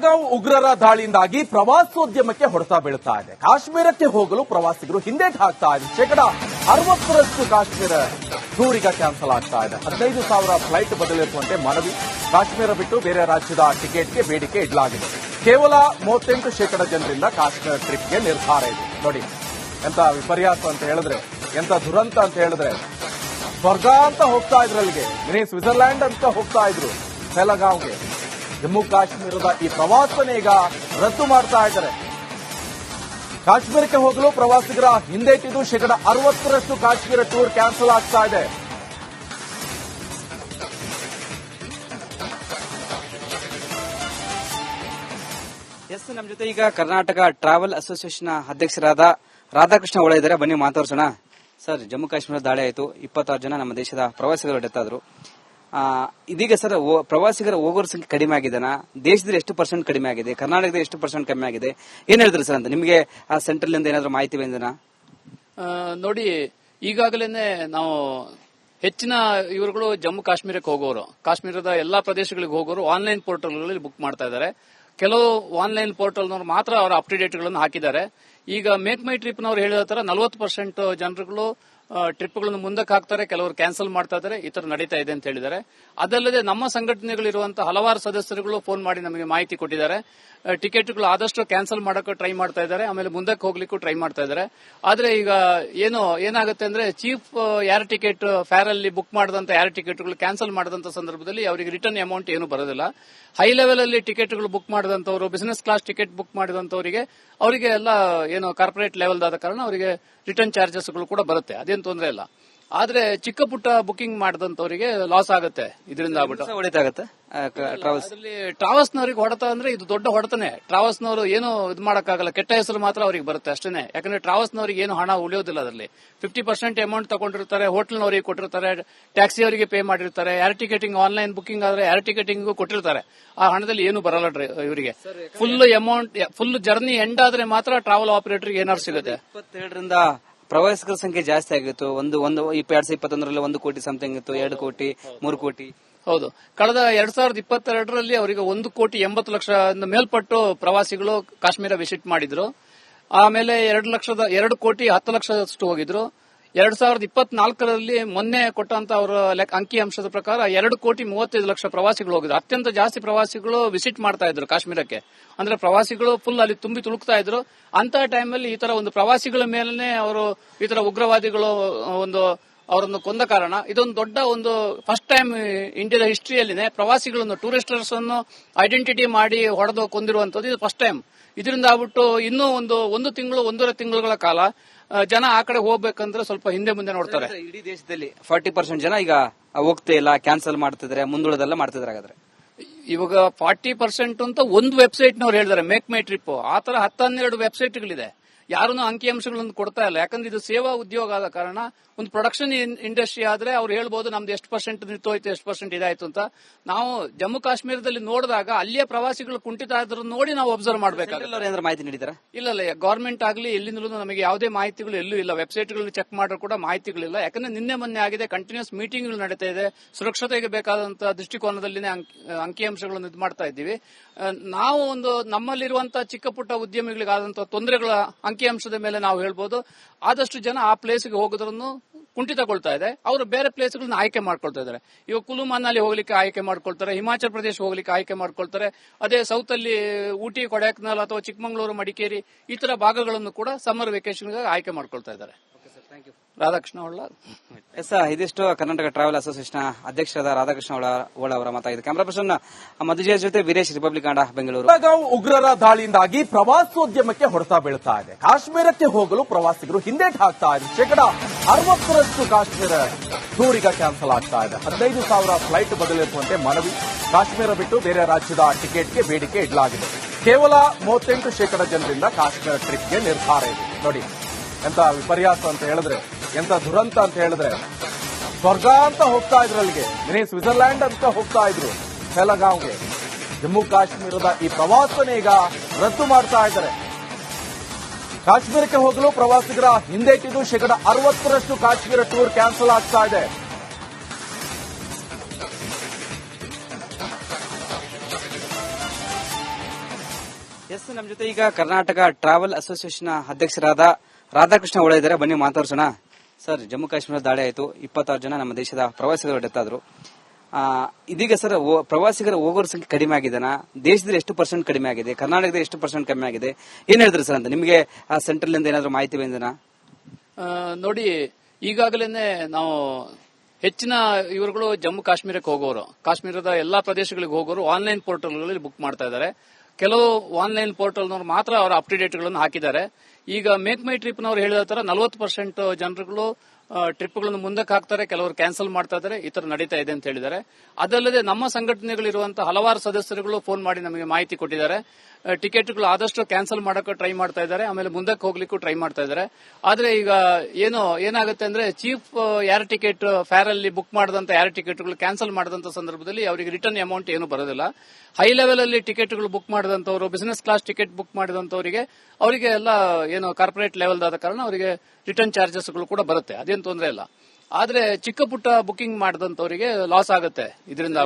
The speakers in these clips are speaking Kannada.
ಪಹಲ್ಗಾಂವ್ ಉಗ್ರರ ದಾಳಿಯಿಂದಾಗಿ ಪ್ರವಾಸೋದ್ಯಮಕ್ಕೆ ಹೊಡೆತ ಬೀಳ್ತಾ ಇದೆ. ಕಾಶ್ಮೀರಕ್ಕೆ ಹೋಗಲು ಪ್ರವಾಸಿಗರು ಹಿಂದೇಟು ಹಾಕ್ತಾ ಇದೆ. 60% ಕಾಶ್ಮೀರ ಟೂರ್ ಈಗ ಕ್ಯಾನ್ಸಲ್ ಆಗ್ತಾ ಇದೆ. 15,000 ಫ್ಲೈಟ್ ಬದಲಿಸುವಂತೆ ಮನವಿ. ಕಾಶ್ಮೀರ ಬಿಟ್ಟು ಬೇರೆ ರಾಜ್ಯದ ಟಿಕೆಟ್ಗೆ ಬೇಡಿಕೆ ಇಡಲಾಗಿದೆ. ಕೇವಲ 38% ಜನರಿಂದ ಕಾಶ್ಮೀರ ಟ್ರಿಪ್ಗೆ ನಿರ್ಧಾರ ಇದೆ. ನೋಡಿ ಎಂತ ವಿಪರ್ಯಾಸ ಅಂತ ಹೇಳಿದ್ರೆ, ಎಂತ ದುರಂತ ಅಂತ ಹೇಳಿದ್ರೆ, ಸ್ವರ್ಗ ಅಂತ ಹೋಗ್ತಾ ಇದ್ರು ಅಲ್ಲಿಗೆ, ಮಿನಿ ಸ್ವಿಟ್ಜರ್ಲ್ಯಾಂಡ್ ಅಂತ ಹೋಗ್ತಾ ಇದ್ರು ಪಹಲ್ಗಾಂವ್ಗೆ. ಜಮ್ಮು ಕಾಶ್ಮೀರದ ಈ ಪ್ರವಾಸನ ಈಗ ರದ್ದು ಮಾಡ್ತಾ ಇದ್ದಾರೆ. ಕಾಶ್ಮೀರಕ್ಕೆ ಹೋಗಲು ಪ್ರವಾಸಿಗರ ಹಿಂದೇಟಿದ್ದು 60% ಕಾಶ್ಮೀರ ಟೂರ್ ಕ್ಯಾನ್ಸಲ್ ಆಗ್ತಾ ಇದೆ. ಎಸ್, ನಮ್ಮ ಜೊತೆ ಈಗ ಕರ್ನಾಟಕ ಟ್ರಾವೆಲ್ ಅಸೋಸಿಯೇಷನ್ ಅಧ್ಯಕ್ಷರಾದ ರಾಧಾಕೃಷ್ಣ ಒಳ ಇದ್ದಾರೆ. ಬನ್ನಿ ಮಾತಾಡ್ಸೋಣ. ಸರ್, ಜಮ್ಮು ಕಾಶ್ಮೀರ ದಾಳಿ ಆಯಿತು, 26 ಜನ ನಮ್ಮ ದೇಶದ ಪ್ರವಾಸಿಗರು ಡೆತ್ ಆದ್ರು. ಇದೀಗ ಸರ್ ಪ್ರವಾಸಿಗರ ಹೋಗೋರ ಸಂಖ್ಯೆ ಕಡಿಮೆ ಆಗಿದೆನಾ? ದೇಶದಲ್ಲಿ ಎಷ್ಟು % ಕಡಿಮೆ ಆಗಿದೆ? ಕರ್ನಾಟಕದಲ್ಲಿ ಎಷ್ಟು % ಕಡಿಮೆ ಆಗಿದೆ? ಏನ್ ಹೇಳಿದ್ರಿ ಸರ್ ಅಂತ? ನಿಮಗೆ ಆ ಸೆಂಟ್ರಲ್ ಇಂದ ಏನಾದ್ರು ಮಾಹಿತಿ ಬಂದಿದೆನಾ? ನೋಡಿ, ಈಗಾಗಲೇ ನಾವು ಹೆಚ್ಚಿನ ಇವರುಗಳು ಜಮ್ಮು ಕಾಶ್ಮೀರಕ್ಕೆ ಹೋಗೋರು, ಕಾಶ್ಮೀರದ ಎಲ್ಲಾ ಪ್ರದೇಶಗಳಿಗೆ ಹೋಗೋರು ಆನ್ಲೈನ್ ಪೋರ್ಟಲ್ಗಳಲ್ಲಿ ಬುಕ್ ಮಾಡ್ತಾ ಇದ್ದಾರೆ. ಕೆಲವು ಆನ್ಲೈನ್ ಪೋರ್ಟಲ್ನವರು ಮಾತ್ರ ಅವರ ಅಪ್ ಟು ಡೇಟ್ ಗಳನ್ನು ಹಾಕಿದ್ದಾರೆ. ಈಗ ಮೇಕ್ ಮೈ ಟ್ರಿಪ್ ನವರು ಹೇಳಿದ ತರ 40% ಜನರುಗಳು ಟ್ರಿಪ್ಗಳನ್ನು ಮುಂದಕ್ಕೆ ಹಾಕ್ತಾರೆ, ಕೆಲವರು ಕ್ಯಾನ್ಸಲ್ ಮಾಡ್ತಾ ಇದ್ದಾರೆ. ಈ ತರ ನಡೀತಾ ಇದೆ ಅಂತ ಹೇಳಿದ್ದಾರೆ. ಅದಲ್ಲದೆ ನಮ್ಮ ಸಂಘಟನೆಗಳಿರುವಂತಹ ಹಲವಾರು ಸದಸ್ಯರುಗಳು ಫೋನ್ ಮಾಡಿ ನಮಗೆ ಮಾಹಿತಿ ಕೊಟ್ಟಿದ್ದಾರೆ. ಟಿಕೆಟ್ಗಳು ಆದಷ್ಟು ಕ್ಯಾನ್ಸಲ್ ಮಾಡಕ್ಕೆ ಟ್ರೈ ಮಾಡ್ತಾ ಇದ್ದಾರೆ, ಆಮೇಲೆ ಮುಂದಕ್ಕೆ ಹೋಗ್ಲಿಕ್ಕೂ ಟ್ರೈ ಮಾಡ್ತಾ ಇದ್ದಾರೆ. ಆದ್ರೆ ಈಗ ಏನಾಗುತ್ತೆ ಅಂದ್ರೆ, ಚೀಫ್ ಏರ್ ಟಿಕೆಟ್ ಫೇರ್ ಅಲ್ಲಿ ಬುಕ್ ಮಾಡಿದಂತ ಏರ್ ಟಿಕೆಟ್ಗಳು ಕ್ಯಾನ್ಸಲ್ ಮಾಡಿದಂತ ಸಂದರ್ಭದಲ್ಲಿ ಅವರಿಗೆ ರಿಟರ್ನ್ ಅಮೌಂಟ್ ಏನು ಬರೋದಿಲ್ಲ. ಹೈ ಲೆವೆಲ್ ಅಲ್ಲಿ ಟಿಕೆಟ್ಗಳು ಬುಕ್ ಮಾಡಿದಂತವರು, ಬಿಸಿನೆಸ್ ಕ್ಲಾಸ್ ಟಿಕೆಟ್ ಬುಕ್ ಮಾಡಿದಂತವರಿಗೆ ಅವರಿಗೆ ಎಲ್ಲ ಕಾರ್ಪೊರೇಟ್ ಲೆವೆಲ್ ಆದ ಕಾರಣ ಅವರಿಗೆ ರಿಟರ್ನ್ ಚಾರ್ಜಸ್ಗಳು ಕೂಡ ಬರುತ್ತೆ, ಅದೇನು ತೊಂದರೆ ಇಲ್ಲ. ಆದ್ರೆ ಚಿಕ್ಕ ಪುಟ್ಟ ಬುಕಿಂಗ್ ಮಾಡಿದಂತವರಿಗೆ ಲಾಸ್ ಆಗುತ್ತೆ. ಇದರಿಂದ ಹೊಡೆತಾಗುತ್ತೆ. ಟ್ರಾವೆಲ್ಸ್ನವರಿಗೆ ಹೊಡೆತ ಅಂದ್ರೆ ಇದು ದೊಡ್ಡ ಹೊಡೆತನೆ. ಟ್ರಾವೆಲ್ಸ್ನವರು ಏನು ಇದು ಮಾಡಕ್ಕಾಗಲ್ಲ, ಕೆಟ್ಟ ಹೆಸರು ಮಾತ್ರ ಅವರಿಗೆ ಬರುತ್ತೆ ಅಷ್ಟೇ. ಯಾಕಂದ್ರೆ ಟ್ರಾವೆಲ್ಸ್ನವರಿಗೆ ಏನು ಹಣ ಉಳಿಯೋದಿಲ್ಲ. ಅದರಲ್ಲಿ 50% ಅಮೌಂಟ್ ತಗೊಂಡಿರ್ತಾರೆ, ಹೋಟೆಲ್ನವರಿಗೆ ಕೊಟ್ಟಿರ್ತಾರೆ, ಟ್ಯಾಕ್ಸಿ ಅವರಿಗೆ ಪೇ ಮಾಡಿರ್ತಾರೆ, ಏರ್ ಟಿಕೆಟಿಂಗ್ ಆನ್ಲೈನ್ ಬುಕಿಂಗ್ ಆದ್ರೆ ಏರ್ ಟಿಕೆಟಿಂಗ್ ಕೊಟ್ಟಿರ್ತಾರೆ. ಆ ಹಣದಲ್ಲಿ ಏನು ಬರಲ್ಲ ಇವರಿಗೆ. Full amount, full journey end ಆದ್ರೆ ಮಾತ್ರ ಟ್ರಾವೆಲ್ ಆಪರೇಟರ್ಗೆ ಏನಾದ್ರು ಸಿಗುತ್ತೆ. 27ರಿಂದ ಪ್ರವಾಸಿಗರ ಸಂಖ್ಯೆ ಜಾಸ್ತಿ ಆಗಿತ್ತು. 2021ರಲ್ಲಿ 1 ಕೋಟಿ ಸಮಥಿಂಗ್ ಇತ್ತು, 2 ಕೋಟಿ, 3 ಕೋಟಿ. ಹೌದು, ಕಳೆದ 2022ರಲ್ಲಿ ಅವರಿಗೆ 1,80,00,000 ಮೇಲ್ಪಟ್ಟು ಪ್ರವಾಸಿಗಳು ಕಾಶ್ಮೀರ ವಿಸಿಟ್ ಮಾಡಿದ್ರು. ಆಮೇಲೆ 2,10,00,000 ಹೋಗಿದ್ರು. 2024ರಲ್ಲಿ ಮೊನ್ನೆ ಕೊಟ್ಟಂತ ಅವರ ಅಂಕಿ ಅಂಶದ ಪ್ರಕಾರ 2,35,00,000 ಪ್ರವಾಸಿಗಳು ಹೋಗಿದ್ರು. ಅತ್ಯಂತ ಜಾಸ್ತಿ ಪ್ರವಾಸಿಗಳು ವಿಸಿಟ್ ಮಾಡ್ತಾ ಇದ್ರು ಕಾಶ್ಮೀರಕ್ಕೆ. ಅಂದ್ರೆ ಪ್ರವಾಸಿಗಳು ಫುಲ್ ಅಲ್ಲಿ ತುಂಬಿ ತುಳುಕ್ತಾ ಇದ್ರು. ಅಂತ ಟೈಮಲ್ಲಿ ಈ ತರ ಒಂದು ಪ್ರವಾಸಿಗಳ ಮೇಲನೆ ಅವರು ಈ ತರ ಉಗ್ರವಾದಿಗಳು ಅವರನ್ನು ಕೊಂದ ಕಾರಣ ಇದೊಂದು ದೊಡ್ಡ ಫಸ್ಟ್ ಟೈಮ್ ಇಂಡಿಯಾದ ಹಿಸ್ಟ್ರಿಯಲ್ಲಿನೇ ಪ್ರವಾಸಿಗಳನ್ನು, ಟೂರಿಸ್ಟರ್ಸ್ ಅನ್ನು ಐಡೆಂಟಿಟಿ ಮಾಡಿ ಹೊಡೆದು ಕೊಂದಿರುವಂತದ್ದು ಇದು ಫಸ್ಟ್ ಟೈಮ್. ಇದರಿಂದ ಆಗ್ಬಿಟ್ಟು ಇನ್ನೂ 1 ತಿಂಗಳು 1.5 ತಿಂಗಳುಗಳ ಕಾಲ ಜನ ಆ ಕಡೆ ಹೋಗ್ಬೇಕಂದ್ರೆ ಸ್ವಲ್ಪ ಹಿಂದೆ ಮುಂದೆ ನೋಡ್ತಾರೆ. ಇಡೀ ದೇಶದಲ್ಲಿ 40% ಜನ ಈಗ ಹೋಗ್ತಾ ಇಲ್ಲ, ಕ್ಯಾನ್ಸಲ್ ಮಾಡ್ತಿದ್ದಾರೆ, ಮುಂದೂಳದೆಲ್ಲ ಮಾಡ್ತಿದ್ದಾರೆ. ಹಾಗಾದ್ರೆ ಇವಾಗ 40% ಅಂತ ಒಂದು ವೆಬ್ಸೈಟ್ ನವ್ರು ಹೇಳಿದ್ದಾರೆ, ಮೇಕ್ ಮೈ ಟ್ರಿಪ್. ಆ ತರ 10-12 ವೆಬ್ಸೈಟ್ಗಳಿದೆ. ಯಾರನ್ನು ಅಂಕಿಅಂಶಗಳನ್ನು ಕೊಡ್ತಾ ಇಲ್ಲ. ಯಾಕಂದ್ರೆ ಇದು ಸೇವಾ ಉದ್ಯೋಗ ಆದ ಕಾರಣ ಒಂದು ಪ್ರೊಡಕ್ಷನ್ ಇಂಡಸ್ಟ್ರಿ ಆದ್ರೆ ಅವ್ರು ಹೇಳ್ಬೋದು ನಮ್ದು ಎಷ್ಟು % ನಿಂತೋಯ್ತು, ಎಷ್ಟು % ಇದಾಯ್ತು ಅಂತ. ನಾವು ಜಮ್ಮು ಕಾಶ್ಮೀರದಲ್ಲಿ ನೋಡಿದಾಗ ಅಲ್ಲಿಯ ಪ್ರವಾಸಿಗಳು ಕುಂಠಿತ ಆದ್ರೂ ನೋಡಿ ನಾವು ಅಬ್ಸರ್ವ್ ಮಾಡಬೇಕಾಗುತ್ತೆ. ಮಾಹಿತಿ ನೀಡಿದಾರೆ? ಇಲ್ಲ, ಗವರ್ಮೆಂಟ್ ಆಗಲಿ ಎಲ್ಲಿಂದಲೂ ನಮಗೆ ಯಾವುದೇ ಮಾಹಿತಿಗಳು ಎಲ್ಲೂ ಇಲ್ಲ. ವೆಬ್ಸೈಟ್ಗಳನ್ನು ಚೆಕ್ ಮಾಡಿದ್ರು ಕೂಡ ಮಾಹಿತಿಗಳಿಲ್ಲ. ಯಾಕಂದ್ರೆ ನಿನ್ನೆ ಮೊನ್ನೆ ಆಗಿದೆ, ಕಂಟಿನ್ಯೂಸ್ ಮೀಟಿಂಗ್ಗಳು ನಡೀತಾ ಇದೆ. ಸುರಕ್ಷತೆಗೆ ಬೇಕಾದಂತಹ ದೃಷ್ಟಿಕೋನದಲ್ಲಿನೇ ಅಂಕಿಅಂಶಗಳನ್ನು ಇದು ಮಾಡ್ತಾ ಇದ್ದೀವಿ. ನಾವು ನಮ್ಮಲ್ಲಿರುವಂತಹ ಚಿಕ್ಕ ಪುಟ್ಟ ಉದ್ಯಮಿಗಳಿಗಾದಂತಹ ತೊಂದರೆಗಳ ಅಂಕಿಅಂಶದ ಮೇಲೆ ನಾವು ಹೇಳ್ಬೋದು, ಆದಷ್ಟು ಜನ ಆ ಪ್ಲೇಸ್ಗೆ ಹೋಗೋದ್ರನ್ನು ಕುಂಠಿತಗೊಳ್ತಾ ಇದೆ. ಅವರು ಬೇರೆ ಪ್ಲೇಸ್ಗಳನ್ನ ಆಯ್ಕೆ ಮಾಡ್ಕೊಳ್ತಾ ಇದ್ದಾರೆ. ಇವಾಗ ಕುಲು ಮನಾಲಿ ಹೋಗ್ಲಿಕ್ಕೆ ಆಯ್ಕೆ ಮಾಡ್ಕೊಳ್ತಾರೆ, ಹಿಮಾಚಲ ಪ್ರದೇಶ ಹೋಗ್ಲಿಕ್ಕೆ ಆಯ್ಕೆ ಮಾಡ್ಕೊಳ್ತಾರೆ. ಅದೇ ಸೌತ್ ಅಲ್ಲಿ ಊಟಿ, ಕೊಡೈಕೆನಾಲ್ ಅಥವಾ ಚಿಕ್ಕಮಗಳೂರು, ಮಡಿಕೇರಿ ಈ ತರ ಭಾಗಗಳನ್ನು ಕೂಡ ಸಮ್ಮರ್ ವೆಕೇಶನ್ ಆಯ್ಕೆ ಮಾಡ್ಕೊಳ್ತಾ ಇದ್ದಾರೆ. ರಾಧಾಕೃಷ್ಣ ಒಳ್ಳ. ಎಸ್, ಇದಿಷ್ಟು ಕರ್ನಾಟಕ ಟ್ರಾವೆಲ್ ಅಸೋಸಿಯೇಷನ್ ಅಧ್ಯಕ್ಷರಾದ ರಾಧಾಕೃಷ್ಣ ಒಳ ಅವರ ಮಾತಾಗಿದೆ. ಕ್ಯಾಮರಾ ಪರ್ಸನ್ ಮಧುಜಯ ಜೊತೆ ವೀರೇಶ್, ರಿಪಬ್ಲಿಕ್ ಕನ್ನಡ, ಬೆಂಗಳೂರು. ಪಹಲ್ಗಾಂವ್ ಉಗ್ರರ ದಾಳಿಯಿಂದಾಗಿ ಪ್ರವಾಸೋದ್ಯಮಕ್ಕೆ ಹೊಡೆತ ಬೀಳ್ತಾ ಇದೆ. ಕಾಶ್ಮೀರಕ್ಕೆ ಹೋಗಲು ಪ್ರವಾಸಿಗರು ಹಿಂದೇಟು ಹಾಕ್ತಾ ಇದೆ. 60% ಕಾಶ್ಮೀರ ಟೂರ್ ಈಗ ಕ್ಯಾನ್ಸಲ್ ಆಗ್ತಾ ಇದೆ. 15,000 ಫ್ಲೈಟ್ ಬದಲಿಸುವಂತೆ ಮನವಿ. ಕಾಶ್ಮೀರ ಬಿಟ್ಟು ಬೇರೆ ರಾಜ್ಯದ ಟಿಕೆಟ್ಗೆ ಬೇಡಿಕೆ ಇಡಲಾಗಿದೆ. ಕೇವಲ 38% ಜನರಿಂದ ಕಾಶ್ಮೀರ ಟ್ರಿಪ್ಗೆ ನಿರ್ಧಾರ ಇದೆ. ನೋಡಿ ಎಂತ ವಿಪರ್ಯಾಸ ಅಂತ ಹೇಳಿದ್ರೆ, ಎಂತ ದುರಂತ ಅಂತ ಹೇಳಿದ್ರೆ, ಸ್ವರ್ಗ ಅಂತ ಹೋಗ್ತಾ ಇದ್ರು ಅಲ್ಲಿಗೆ, ಮಿನಿ ಸ್ವಿಟ್ಜರ್ಲ್ಯಾಂಡ್ ಅಂತ ಹೋಗ್ತಾ ಇದ್ರು ಪಹಲ್ಗಾಂವ್ಗೆ. ಜಮ್ಮು ಕಾಶ್ಮೀರದ ಈ ಪ್ರವಾಸನ ಈಗ ರದ್ದು ಮಾಡ್ತಾ ಇದ್ದಾರೆ. ಕಾಶ್ಮೀರಕ್ಕೆ ಹೋಗಲು ಪ್ರವಾಸಿಗರ ಹಿಂದೇಟಿದ್ದು 60% ಕಾಶ್ಮೀರ ಟೂರ್ ಕ್ಯಾನ್ಸಲ್ ಆಗ್ತಾ ಇದೆ. ಎಸ್ ನಮ್ಮ ಜೊತೆ ಈಗ ಕರ್ನಾಟಕ ಟ್ರಾವೆಲ್ ಅಸೋಸಿಯೇಷನ್ ಅಧ್ಯಕ್ಷರಾದ ರಾಧಾಕೃಷ್ಣ ಒಳ ಇದ್ದಾರೆ. ಬನ್ನಿ ಮಾತಾಡ್ಸೋಣ. ಸರ್, ಜಮ್ಮು ಕಾಶ್ಮೀರ ದಾಳಿ ಆಯಿತು, 26 ಜನ ನಮ್ಮ ದೇಶದ ಪ್ರವಾಸಿಗರು ಡೆತ್ ಆದ್ರು. ಇದೀಗ ಸರ್ ಪ್ರವಾಸಿಗರ ಹೋಗೋರ ಸಂಖ್ಯೆ ಕಡಿಮೆ ಆಗಿದೆನಾ? ದೇಶದಲ್ಲಿ ಎಷ್ಟು % ಕಡಿಮೆ ಆಗಿದೆ? ಕರ್ನಾಟಕದಲ್ಲಿ ಎಷ್ಟು % ಕಡಿಮೆ ಆಗಿದೆ? ಏನ್ ಹೇಳಿದ್ರಿ ಸರ್ ಅಂತ? ನಿಮಗೆ ಸೆಂಟ್ರಲ್ ಇಂದ ಏನಾದ್ರು ಮಾಹಿತಿ ಬಂದಿದೆನಾ? ನೋಡಿ, ಈಗಾಗಲೇ ನಾವು ಹೆಚ್ಚಿನ ಇವರುಗಳು ಜಮ್ಮು ಕಾಶ್ಮೀರಕ್ಕೆ ಹೋಗೋರು, ಕಾಶ್ಮೀರದ ಎಲ್ಲಾ ಪ್ರದೇಶಗಳಿಗೆ ಹೋಗೋರು ಆನ್ಲೈನ್ ಪೋರ್ಟಲ್ಗಳಲ್ಲಿ ಬುಕ್ ಮಾಡ್ತಾ ಇದ್ದಾರೆ. ಕೆಲವು ಆನ್ಲೈನ್ ಪೋರ್ಟಲ್ನವರು ಮಾತ್ರ ಅವರ ಅಪ್ ಟು ಡೇಟ್ ಗಳನ್ನು ಹಾಕಿದ್ದಾರೆ. ಈಗ ಮೇಕ್ ಮೈ ಟ್ರಿಪ್ ನವರು ಹೇಳಿದ ತರ 40% ಜನರುಗಳು ಟ್ರಿಪ್ಗಳನ್ನು ಮುಂದಕ್ಕೆ ಹಾಕ್ತಾರೆ, ಕೆಲವರು ಕ್ಯಾನ್ಸಲ್ ಮಾಡ್ತಾ ಇದ್ದಾರೆ. ಈ ತರ ನಡೀತಾ ಇದೆ ಅಂತ ಹೇಳಿದ್ದಾರೆ. ಅದಲ್ಲದೆ ನಮ್ಮ ಸಂಘಟನೆಗಳಿರುವಂತಹ ಹಲವಾರು ಸದಸ್ಯರುಗಳು ಫೋನ್ ಮಾಡಿ ನಮಗೆ ಮಾಹಿತಿ ಕೊಟ್ಟಿದ್ದಾರೆ. ಟಿಕೆಟ್ಗಳು ಆದಷ್ಟು ಕ್ಯಾನ್ಸಲ್ ಮಾಡಕ್ಕೆ ಟ್ರೈ ಮಾಡ್ತಾ ಇದ್ದಾರೆ, ಆಮೇಲೆ ಮುಂದಕ್ಕೆ ಹೋಗ್ಲಿಕ್ಕೂ ಟ್ರೈ ಮಾಡ್ತಾ ಇದ್ದಾರೆ. ಆದ್ರೆ ಈಗ ಏನಾಗುತ್ತೆ ಅಂದ್ರೆ ಚೀಫ್ ಏರ್ ಟಿಕೆಟ್ ಫೇರ್ ಅಲ್ಲಿ ಬುಕ್ ಮಾಡಿದಂತ ಏರ್ ಟಿಕೆಟ್ಗಳು ಕ್ಯಾನ್ಸಲ್ ಮಾಡಿದಂತ ಸಂದರ್ಭದಲ್ಲಿ ಅವರಿಗೆ ರಿಟರ್ನ್ ಅಮೌಂಟ್ ಏನು ಬರೋದಿಲ್ಲ. ಹೈ ಲೆವೆಲ್ ಅಲ್ಲಿ ಟಿಕೆಟ್ಗಳು ಬುಕ್ ಮಾಡಿದಂತವರು, ಬಿಸಿನೆಸ್ ಕ್ಲಾಸ್ ಟಿಕೆಟ್ ಬುಕ್ ಮಾಡಿದಂತವರಿಗೆ ಅವರಿಗೆ ಎಲ್ಲ ಕಾರ್ಪೊರೇಟ್ ಲೆವೆಲ್ ಆದ ಕಾರಣ ಅವರಿಗೆ ರಿಟರ್ನ್ ಚಾರ್ಜಸ್ ಗಳು ಕೂಡ ಬರುತ್ತೆ, ಅದೇನು ತೊಂದರೆ ಇಲ್ಲ. ಆದ್ರೆ ಚಿಕ್ಕ ಪುಟ್ಟ ಬುಕಿಂಗ್ ಮಾಡಿದಂತವರಿಗೆ ಲಾಸ್ ಆಗುತ್ತೆ. ಇದರಿಂದ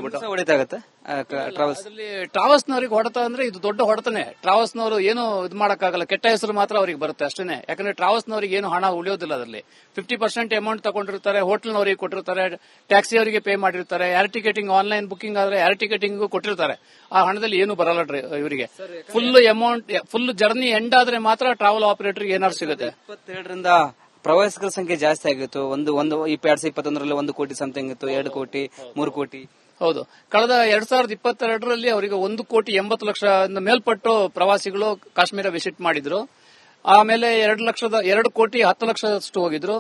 ಟ್ರಾವೆಲ್ಸ್ನವರಿಗೆ ಹೊಡೆತ ಅಂದ್ರೆ ಇದು ದೊಡ್ಡ ಹೊಡೆತನೆ. ಟ್ರಾವೆಲ್ಸ್ನವರು ಏನು ಇದು ಮಾಡಕ್ಕಾಗಲ್ಲ, ಕೆಟ್ಟ ಹೆಸರು ಮಾತ್ರ ಅವರಿಗೆ ಬರುತ್ತೆ ಅಷ್ಟೇ. ಯಾಕಂದ್ರೆ ಟ್ರಾವೆಲ್ಸ್ನವರಿಗೆ ಏನು ಹಣ ಉಳಿಯೋದಿಲ್ಲ. ಅದರಲ್ಲಿ 50% ಅಮೌಂಟ್ ತಗೊಂಡಿರ್ತಾರೆ, ಹೋಟೆಲ್ನವರಿಗೆ ಕೊಟ್ಟಿರ್ತಾರೆ, ಟ್ಯಾಕ್ಸಿ ಅವರಿಗೆ ಪೇ ಮಾಡಿರ್ತಾರೆ, ಏರ್ ಟಿಕೆಟಿಂಗ್ ಆನ್ಲೈನ್ ಬುಕಿಂಗ್ ಆದ್ರೆ ಏರ್ ಟಿಕೆಟಿಂಗ್ ಕೊಟ್ಟಿರ್ತಾರೆ. ಆ ಹಣದಲ್ಲಿ ಏನು ಬರಲ್ಲ ಇವರಿಗೆ. ಫುಲ್ ಜರ್ನಿ ಎಂಡ್ ಆದ್ರೆ ಮಾತ್ರ ಟ್ರಾವೆಲ್ ಆಪರೇಟರ್ ಏನಾದ್ರು ಸಿಗುತ್ತೆ. 22ರಿಂದ ಪ್ರವಾಸಿಗರ ಸಂಖ್ಯೆ ಜಾಸ್ತಿ ಆಗಿತ್ತು. ಒಂದು 2021ರಲ್ಲಿ 1 ಕೋಟಿ ಸಮಥಿಂಗ್ ಇತ್ತು, 2 ಕೋಟಿ, 3 ಕೋಟಿ. ಹೌದು, ಕಳೆದ 2022ರಲ್ಲಿ ಅವರಿಗೆ 1,80,00,000 ಮೇಲ್ಪಟ್ಟು ಪ್ರವಾಸಿಗಳು ಕಾಶ್ಮೀರ ವಿಸಿಟ್ ಮಾಡಿದ್ರು. ಆಮೇಲೆ 2,10,00,000 ಹೋಗಿದ್ರು.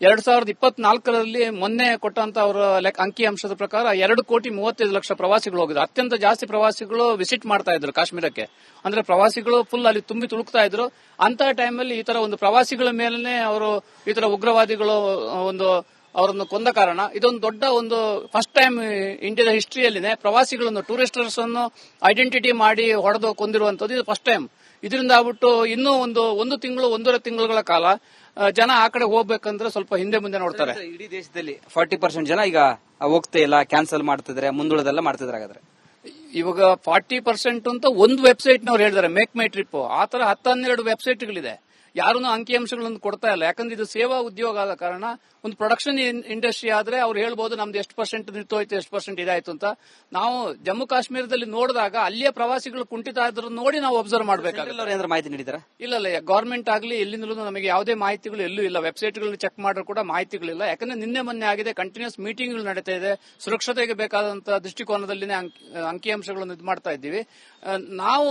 2024ರಲ್ಲಿ ಮೊನ್ನೆ ಕೊಟ್ಟಂತ ಅವರ ಅಂಕಿ ಅಂಶದ ಪ್ರಕಾರ 2,35,00,000 ಪ್ರವಾಸಿಗಳು ಹೋಗಿದ್ರು. ಅತ್ಯಂತ ಜಾಸ್ತಿ ಪ್ರವಾಸಿಗಳು ವಿಸಿಟ್ ಮಾಡ್ತಾ ಇದ್ರು ಕಾಶ್ಮೀರಕ್ಕೆ. ಅಂದ್ರೆ ಪ್ರವಾಸಿಗಳು ಫುಲ್ ಅಲ್ಲಿ ತುಂಬಿ ತುಳುಕ್ತಾ ಇದ್ರು. ಅಂತ ಟೈಮಲ್ಲಿ ಈ ತರ ಒಂದು ಪ್ರವಾಸಿಗಳ ಮೇಲನೆ ಅವರು ಈ ತರ ಉಗ್ರವಾದಿಗಳು ಅವರನ್ನು ಕೊಂದ ಕಾರಣ ಇದೊಂದು ದೊಡ್ಡ ಫಸ್ಟ್ ಟೈಮ್ ಇಂಡಿಯಾದ ಹಿಸ್ಟ್ರಿಯಲ್ಲಿನೇ ಪ್ರವಾಸಿಗಳನ್ನು, ಟೂರಿಸ್ಟರ್ಸ್ ಅನ್ನು ಐಡೆಂಟಿಟಿ ಮಾಡಿ ಹೊಡೆದು ಕೊಂದಿರುವಂತದ್ದು ಇದು ಫಸ್ಟ್ ಟೈಮ್. ಇದರಿಂದ ಆಗ್ಬಿಟ್ಟು ಇನ್ನೂ 1.5 ತಿಂಗಳುಗಳ ಕಾಲ ಜನ ಆ ಕಡೆ ಹೋಗ್ಬೇಕಂದ್ರೆ ಸ್ವಲ್ಪ ಹಿಂದೆ ಮುಂದೆ ನೋಡ್ತಾರೆ. ಇಡೀ ದೇಶದಲ್ಲಿ 40% ಜನ ಈಗ ಹೋಗ್ತಾ ಇಲ್ಲ, ಕ್ಯಾನ್ಸಲ್ ಮಾಡ್ತಿದ್ರೆ, ಮುಂದೂಳದೆಲ್ಲ ಮಾಡ್ತಿದ್ರೆ. ಹಾಗಾದ್ರೆ ಇವಾಗ 40% ಅಂತ ಒಂದು ವೆಬ್ಸೈಟ್ ನವ್ರು ಹೇಳಿದ್ದಾರೆ, ಮೇಕ್ ಮೈ ಟ್ರಿಪ್. ಆ ತರ 10-12 ವೆಬ್ಸೈಟ್ಗಳಿದೆ. ಯಾರನ್ನು ಅಂಕಿಅಂಶಗಳನ್ನು ಕೊಡ್ತಾ ಇಲ್ಲ. ಯಾಕಂದ್ರೆ ಇದು ಸೇವಾ ಉದ್ಯೋಗ ಆದ ಕಾರಣ ಒಂದು ಪ್ರೊಡಕ್ಷನ್ ಇಂಡಸ್ಟ್ರಿ ಆದ್ರೆ ಅವ್ರು ಹೇಳ್ಬೋದು ನಮ್ದು ಎಷ್ಟು % ನಿಂತೋಯ್ತು, ಎಷ್ಟು % ಇದಾಯ್ತು ಅಂತ. ನಾವು ಜಮ್ಮು ಕಾಶ್ಮೀರದಲ್ಲಿ ನೋಡಿದಾಗ ಅಲ್ಲಿಯ ಪ್ರವಾಸಿಗಳು ಕುಂಠಿತ ಆದ್ರೂ ನೋಡಿ ನಾವು ಅಬ್ಸರ್ವ್ ಮಾಡಬೇಕಾಗುತ್ತೆ. ಮಾಹಿತಿ ನೀಡಿದಾರೆ? ಇಲ್ಲ, ಗವರ್ಮೆಂಟ್ ಆಗಲಿ ಎಲ್ಲಿಂದಲೂ ನಮಗೆ ಯಾವುದೇ ಮಾಹಿತಿಗಳು ಎಲ್ಲೂ ಇಲ್ಲ. ವೆಬ್ಸೈಟ್ಗಳನ್ನು ಚೆಕ್ ಮಾಡಿದ್ರು ಕೂಡ ಮಾಹಿತಿಗಳಿಲ್ಲ. ಯಾಕಂದ್ರೆ ನಿನ್ನೆ ಮೊನ್ನೆ ಆಗಿದೆ, ಕಂಟಿನ್ಯೂಸ್ ಮೀಟಿಂಗ್ಗಳು ನಡೀತಾ ಇದೆ. ಸುರಕ್ಷತೆಗೆ ಬೇಕಾದಂತಹ ದೃಷ್ಟಿಕೋನದಲ್ಲಿನೇ ಅಂಕಿಅಂಶಗಳನ್ನು ಇದು ಮಾಡ್ತಾ ಇದ್ದೀವಿ. ನಾವು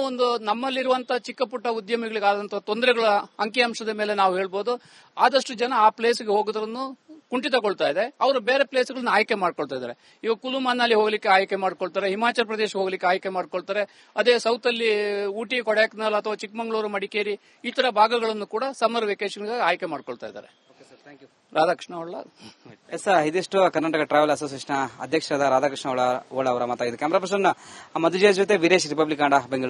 ನಮ್ಮಲ್ಲಿರುವಂತಹ ಚಿಕ್ಕ ಪುಟ್ಟ ಉದ್ಯಮಿಗಳಿಗಾದಂತಹ ತೊಂದರೆಗಳ ಅಂಕಿಅಂಶದ ಮೇಲೆ ನಾವು ಹೇಳ್ಬೋದು. ಆದಷ್ಟು ಜನ ಆ ಪ್ಲೇಸ್ಗೆ ಹೋಗೋದ್ರನ್ನು ಕುಂಠಿತಗೊಳ್ತಾ ಇದೆ. ಅವರು ಬೇರೆ ಪ್ಲೇಸ್ಗಳನ್ನ ಆಯ್ಕೆ ಮಾಡ್ಕೊಳ್ತಾ ಇದ್ದಾರೆ. ಇವಾಗ ಕುಲು ಮನಾಲಿ ಹೋಗ್ಲಿಕ್ಕೆ ಆಯ್ಕೆ ಮಾಡ್ಕೊಳ್ತಾರೆ, ಹಿಮಾಚಲ ಪ್ರದೇಶ ಹೋಗ್ಲಿಕ್ಕೆ ಆಯ್ಕೆ ಮಾಡ್ಕೊಳ್ತಾರೆ. ಅದೇ ಸೌತ್ ಅಲ್ಲಿ ಊಟಿ, ಕೊಡೈಕೆನಾಲ್ ಅಥವಾ ಚಿಕ್ಕಮಗಳೂರು, ಮಡಿಕೇರಿ ಈ ತರ ಭಾಗಗಳನ್ನು ಕೂಡ ಸಮ್ಮರ್ ವೆಕೇಶನ್ ಆಯ್ಕೆ ಮಾಡ್ಕೊಳ್ತಾ ಇದ್ದಾರೆ. ರಾಧಾಕೃಷ್ಣ ಹೊಳ್ಳ. ಎಸ್, ಇದಿಷ್ಟು ಕರ್ನಾಟಕ ಟ್ರಾವೆಲ್ ಅಸೋಸಿಯೇಷನ್ ಅಧ್ಯಕ್ಷರಾದ ರಾಧಾಕೃಷ್ಣ ಹೊಳ್ಳ ಅವರ ಮಾತಾಗಿದೆ. ಕ್ಯಾಮರಾ ಪರ್ಸನ್ ಮಧುಜಯ ಜೊತೆ ವೀರೇಶ್, ರಿಪಬ್ಲಿಕ್ ಕನ್ನಡ, ಬೆಂಗಳೂರು.